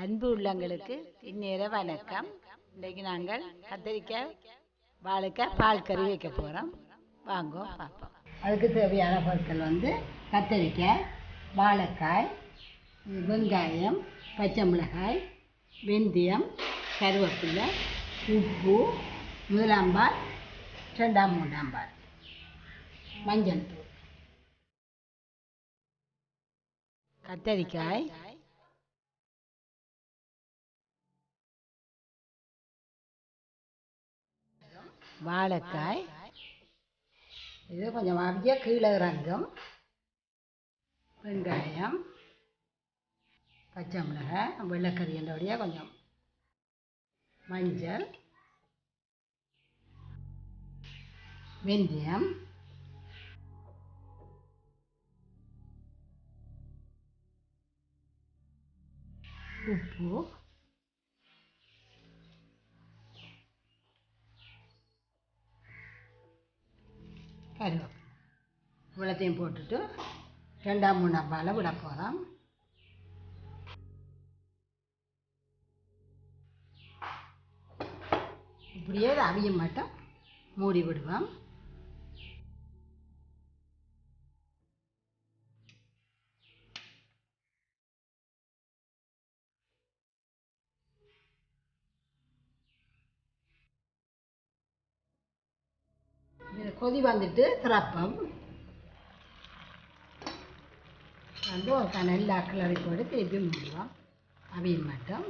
அன்பு உள்ளங்களுக்கு இந்நேர வணக்கம். இன்றைக்கு நாங்கள் கத்தரிக்காய் வாழைக்காய் பால் கறி வைக்க போகிறோம். வாங்கோ பார்ப்போம். அதுக்கு தேவையான பொருட்கள் கத்தரிக்காய், வாழைக்காய், வெங்காயம், பச்சை மிளகாய், வெந்தயம், கருவேப்பிலை, உப்பு, முதலாம் பால், ரெண்டாம் மூன்றாம் பால், மஞ்சள் தூள். கத்தரிக்காய், வாழைக்காய், இது கொஞ்சம் அப்படியே கீழே இறங்கும். வெங்காயம், பச்சை மிளகாய், வெள்ளைக்கறி என்றபடியாக கொஞ்சம் மஞ்சள், வெந்தயம், உப்பு, கருவேப்பிலை இவ்வளோத்தையும் போட்டுட்டு ரெண்டாம் மூணாம் பாலை விட போகிறோம். இப்படியே அவிய மட்டும் மூடி விடுவோம். கொதி வந்துட்டு திறப்பம் ஒரு நல்லா கிளறி போட்டு திருப்பி மூடுவோம். அவிய மட்டும்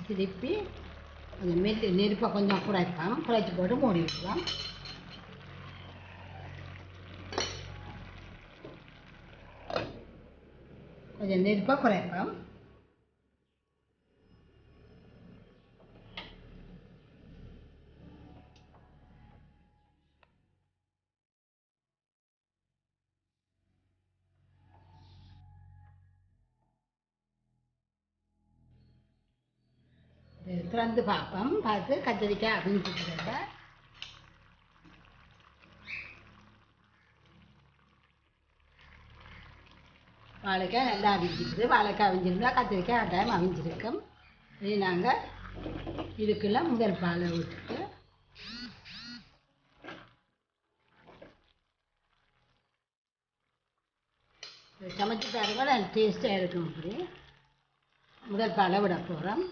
திருப்பி கொஞ்சம் நெருப்பை கொஞ்சம் குறைப்போம். குறைச்சி போட்டு மூடி விடுவோம். கொஞ்சம் நெருப்பை குறைப்போம். திறந்து பார்ப்போம். பார்த்து கத்திரிக்காய் அவிஞ்சிக்கிறத வாழைக்காய் நல்லா அவிஞ்சிக்குது. வாழைக்காய் அவிஞ்சிருந்தா கத்திரிக்காய் கட்டாயம் அவிஞ்சிருக்கும். இது நாங்கள் இதுக்குள்ள முதல் பாலை விட்டுட்டு சமைச்சு பாருங்க, நல்ல டேஸ்டாக இருக்கும். இப்படி முதல் பாலை விட போகிறோம்.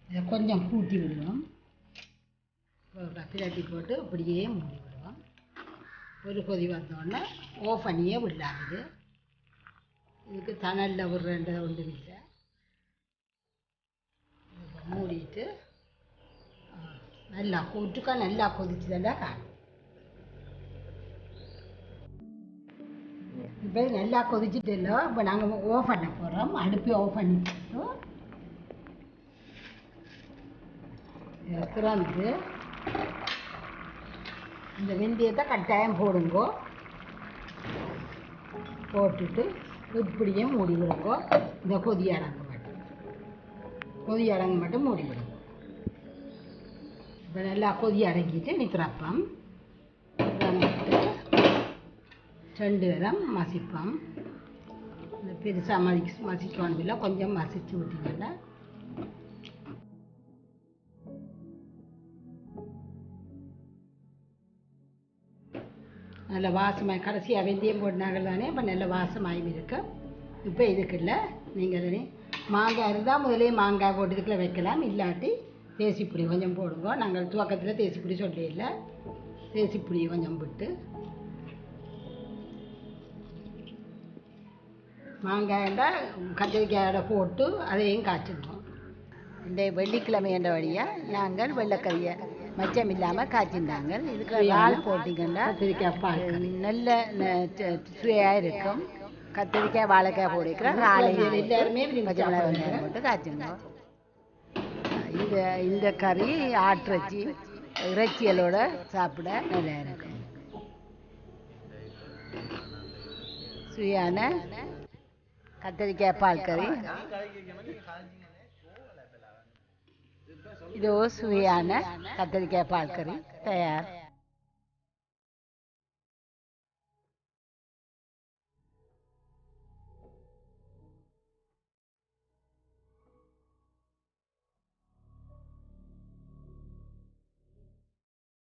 இதை கொஞ்சம் கூட்டி விடுவோம். பிரட்டி போட்டு இப்படியே மூடி விடுவோம். ஒரு கொதி வந்தோடனே ஆஃப் பண்ணியே விடலாது. இதுக்கு தணலில் விடுறேன்றது ஒன்றும் இல்லை. மூடிட்டு நல்லா கூட்டுக்கா நல்லா கொதிச்சுதான் காணும். இப்போ நல்லா கொதிச்சுட்டு இல்லை. இப்போ நாங்கள் ஆஃப் பண்ண போகிறோம். அடுப்பை ஆஃப் பண்ணிட்டு திறந்து இந்த வெந்தயத்தை கட்டாயம் போடுங்கோ. போட்டுட்டு இப்படியே மூடி விடுங்கோ. இந்த கொதி அடங்க மட்டும் மூடி விடுங்க. இப்போ நல்லா கொதி அடங்கிட்டு நிற்கிறப்பம் வந்துட்டு 2 தரம் மசிப்போம். இந்த பெருசாக மசிக்கணும் இல்லை, கொஞ்சம் மசிச்சு விட்டீங்கன்னா நல்ல வாசமாக. கடைசியாக வெந்தயம் போட்டினாங்கள் தானே, இப்போ நல்ல வாசமாகி இருக்கு. இப்போ இதுக்குள்ள நீங்கள் தானே மாங்காய் இருந்தால் முதலே மாங்காய் போட்டு இதுக்குள்ள வைக்கலாம். இல்லாட்டி தேசிப்புளி கொஞ்சம் போடுங்க. நாங்கள் துவக்கத்தில் தேசிப்புளி சொல்லல, தேசிப்புளி கொஞ்சம் விட்டு மாங்காய்ண்டா கத்திரிக்காயோட போட்டு அதையும் காய்ச்சிடுவோம். இந்த வெள்ளிக்கிழமை என்ற வழியாக நாங்கள் வெள்ளைக்கறியை மச்சம் இல்லாமல் காய்ச்சிருந்தாங்க. இதுக்கு இறால் போட்டிங்கன்னா கத்திரிக்காய் பால் நல்ல சுவையாக இருக்கும். கத்திரிக்காய் வாழைக்காய் போட்டுக்கிறேன். எல்லாருமே பச்சை மிளகாய் வெங்காயம் போட்டு காய்ச்சுங்க. இந்த கறி ஆட்டிறைச்சி இறைச்சிகளோட சாப்பிட நல்லா இருக்கும். சுவையான கத்திரிக்காய் பால் கறி. இதோ சுவையான கத்திரிக்காய் பால் கறி தயார்.